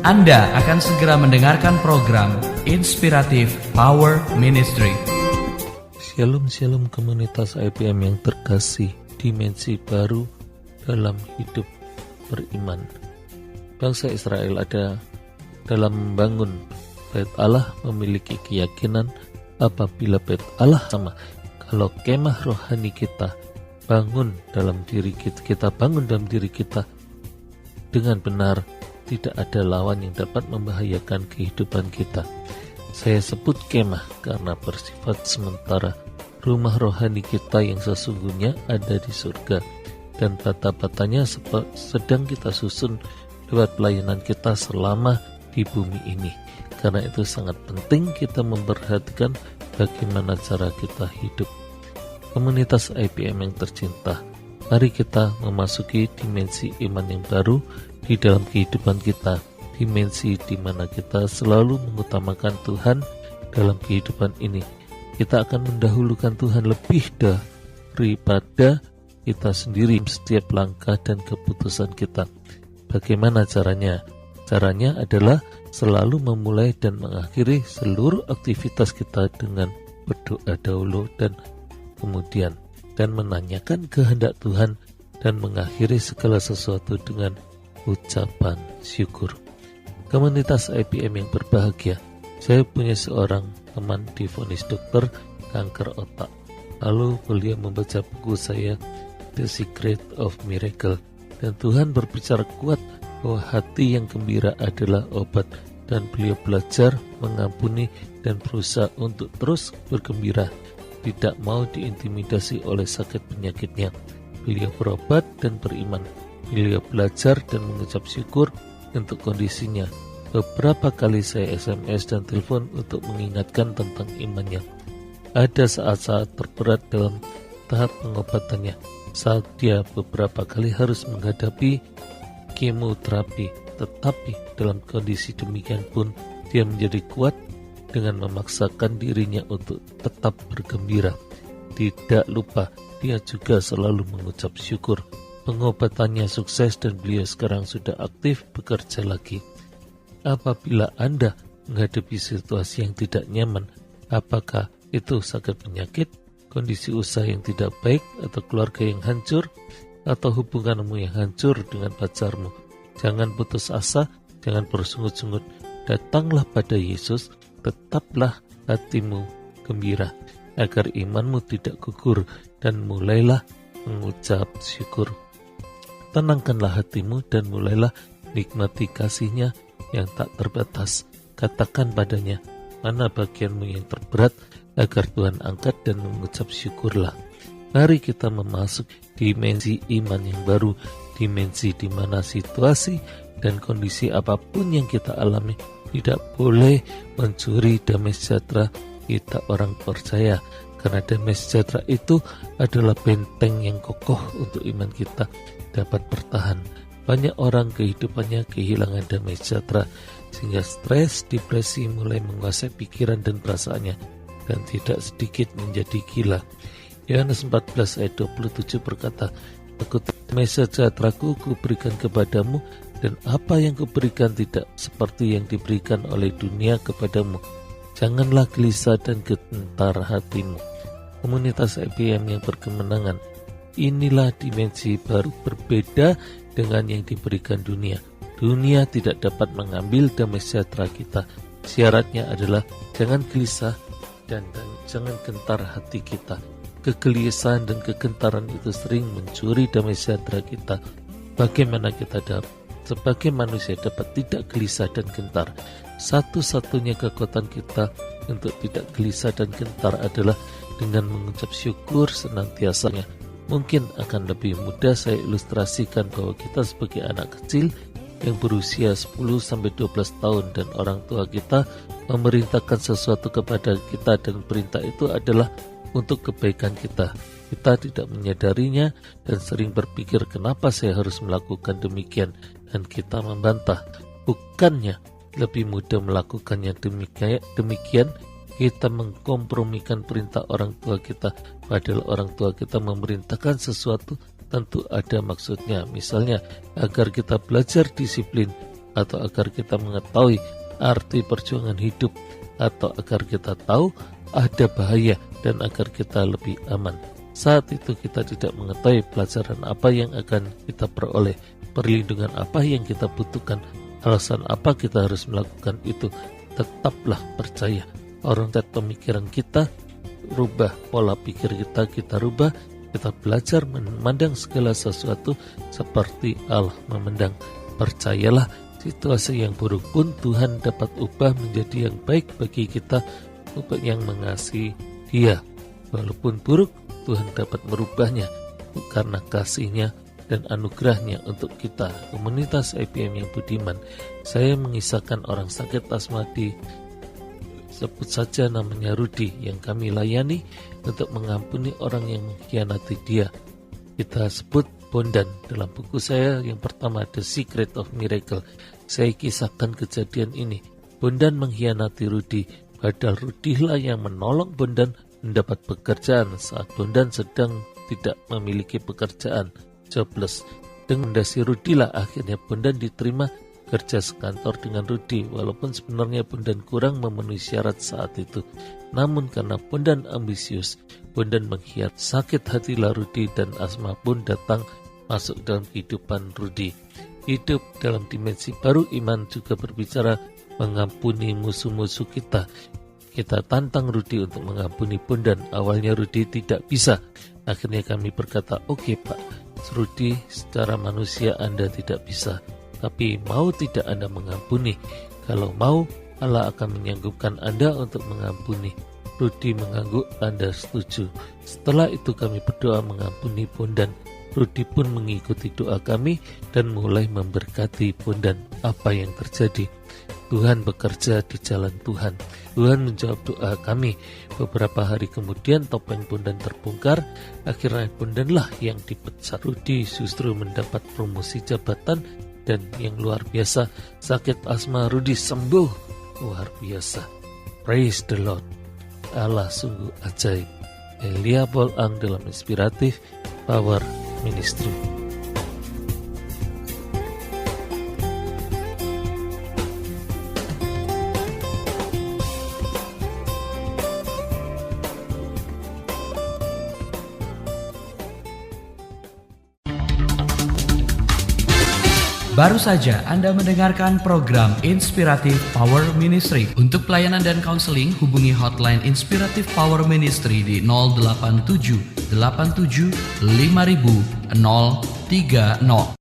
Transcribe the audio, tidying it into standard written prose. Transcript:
Anda akan segera mendengarkan program Inspiratif Power Ministry. Shalom komunitas IPM yang terkasih, dimensi baru dalam hidup beriman. Bangsa Israel ada dalam membangun bait Allah memiliki keyakinan apabila bait Allah sama. Kalau kemah rohani kita bangun dalam diri kita bangun dalam diri kita dengan benar, tidak ada lawan yang dapat membahayakan kehidupan kita. Saya sebut kemah karena bersifat sementara. Rumah rohani kita yang sesungguhnya ada di surga, dan bata-batanya sedang kita susun lewat pelayanan kita selama di bumi ini. Karena itu sangat penting kita memperhatikan bagaimana cara kita hidup. Komunitas IPM yang tercinta, mari kita memasuki dimensi iman yang baru di dalam kehidupan kita, dimensi di mana kita selalu mengutamakan Tuhan dalam kehidupan ini. Kita akan mendahulukan Tuhan lebih daripada kita sendiri setiap langkah dan keputusan kita. Bagaimana caranya? Caranya adalah selalu memulai dan mengakhiri seluruh aktivitas kita dengan berdoa dahulu dan kemudian, dan menanyakan kehendak Tuhan dan mengakhiri segala sesuatu dengan ucapan syukur. Komunitas IPM yang berbahagia, saya punya seorang teman divonis dokter kanker otak. Lalu beliau membaca buku saya The Secret of Miracle, dan Tuhan berbicara kuat bahwa hati yang gembira adalah obat, dan beliau belajar mengampuni dan berusaha untuk terus bergembira, tidak mau diintimidasi oleh sakit penyakitnya. Beliau berobat dan beriman. Beliau belajar dan mengucap syukur untuk kondisinya. Beberapa kali saya SMS dan telepon untuk mengingatkan tentang imannya. Ada saat-saat terberat dalam tahap pengobatannya, saat dia beberapa kali harus menghadapi kemoterapi. Tetapi dalam kondisi demikian pun dia menjadi kuat dengan memaksakan dirinya untuk tetap bergembira. Tidak lupa, dia juga selalu mengucap syukur. Pengobatannya sukses dan beliau sekarang sudah aktif bekerja lagi. Apabila Anda menghadapi situasi yang tidak nyaman, apakah itu sakit penyakit, kondisi usaha yang tidak baik, atau keluarga yang hancur, atau hubunganmu yang hancur dengan pacarmu, jangan putus asa, jangan bersungut-sungut. Datanglah pada Yesus, tetaplah hatimu gembira, agar imanmu tidak gugur, dan mulailah mengucap syukur. Tenangkanlah hatimu dan mulailah nikmati kasih-Nya yang tak terbatas. Katakan padanya, mana bagianmu yang terberat, agar Tuhan angkat, dan mengucap syukurlah. Mari kita memasuki dimensi iman yang baru, dimensi di mana situasi dan kondisi apapun yang kita alami tidak boleh mencuri damai sejahtera kita orang percaya, karena damai sejahtera itu adalah benteng yang kokoh untuk iman kita dapat bertahan. Banyak orang kehidupannya kehilangan damai sejahtera, sehingga stres, depresi mulai menguasai pikiran dan perasaannya, dan tidak sedikit menjadi gila. Yohanes 14 ayat 27 berkata, "Aku damai sejahteraku kuberikan kepadamu, dan apa yang kuberikan tidak seperti yang diberikan oleh dunia kepadamu. Janganlah gelisah dan gentar hatimu." Komunitas IPM yang berkemenangan, inilah dimensi baru berbeda dengan yang diberikan dunia. Dunia tidak dapat mengambil damai sejahtera kita. Syaratnya adalah jangan gelisah dan jangan gentar hati kita. Kegelisahan dan kegentaran itu sering mencuri damai sejahtera kita. Bagaimana kita sebagai manusia dapat tidak gelisah dan gentar? Satu-satunya kekuatan kita untuk tidak gelisah dan gentar adalah dengan mengucap syukur senantiasanya. Mungkin akan lebih mudah saya ilustrasikan bahwa kita sebagai anak kecil yang berusia 10-12 tahun, dan orang tua kita memerintahkan sesuatu kepada kita, dan perintah itu adalah untuk kebaikan kita. Kita tidak menyadarinya dan sering berpikir, kenapa saya harus melakukan demikian, dan kita membantah. Bukannya lebih mudah melakukannya demikian, kita mengkompromikan perintah orang tua kita, padahal orang tua kita memerintahkan sesuatu tentu ada maksudnya. Misalnya agar kita belajar disiplin, atau agar kita mengetahui arti perjuangan hidup, atau agar kita tahu ada bahaya dan agar kita lebih aman. Saat itu kita tidak mengetahui pelajaran apa yang akan kita peroleh, perlindungan apa yang kita butuhkan, alasan apa kita harus melakukan itu. Tetaplah percaya. Oriented pemikiran kita rubah, pola pikir kita rubah. Kita belajar memandang segala sesuatu seperti Allah memandang. Percayalah, situasi yang buruk pun Tuhan dapat ubah menjadi yang baik bagi kita yang mengasihi Dia. Walaupun buruk, Tuhan dapat merubahnya karena kasih-Nya dan anugerah-Nya untuk kita. Komunitas IPM yang budiman. Saya mengisahkan orang sakit asma sebut saja namanya Rudy, yang kami layani untuk mengampuni orang yang mengkhianati dia. Kita sebut Bondan. Dalam buku saya yang pertama, The Secret of Miracle, saya kisahkan kejadian ini. Bondan mengkhianati Rudy, padahal Rudy lah yang menolong Bondan mendapat pekerjaan saat Bondan sedang tidak memiliki pekerjaan, jobless. Dengan dasi Rudy lah akhirnya Bondan diterima kerja sekantor dengan Rudy, walaupun sebenarnya Bondan kurang memenuhi syarat saat itu. Namun karena Bondan ambisius, Bondan mengkhianati. Sakit hatilah Rudy dan asma pun datang masuk dalam kehidupan Rudy. Hidup dalam dimensi baru iman juga berbicara mengampuni musuh-musuh kita. Kita tantang Rudy untuk mengampuni Bondan. Awalnya Rudy tidak bisa. Akhirnya kami berkata, "Oke Pak, Rudy, secara manusia Anda tidak bisa. Tapi mau tidak Anda mengampuni? Kalau mau, Allah akan menyanggupkan Anda untuk mengampuni." Rudy mengangguk, Anda setuju. Setelah itu kami berdoa mengampuni Bondan. Rudy pun mengikuti doa kami dan mulai memberkati Bondan. Apa yang terjadi? Tuhan bekerja di jalan Tuhan. Tuhan menjawab doa kami. Beberapa hari kemudian topeng Bondan terbongkar. Akhirnya Bondanlah yang dipecat. Rudy justru mendapat promosi jabatan. Dan yang luar biasa, sakit asma Rudy sembuh. Luar biasa. Praise the Lord. Allah sungguh ajaib. Elia Bolang dalam Inspiratif Power Ministry. Baru saja Anda mendengarkan program Inspiratif Power Ministry. Untuk pelayanan dan kaunseling, hubungi hotline Inspiratif Power Ministry di 087 87 5000 030.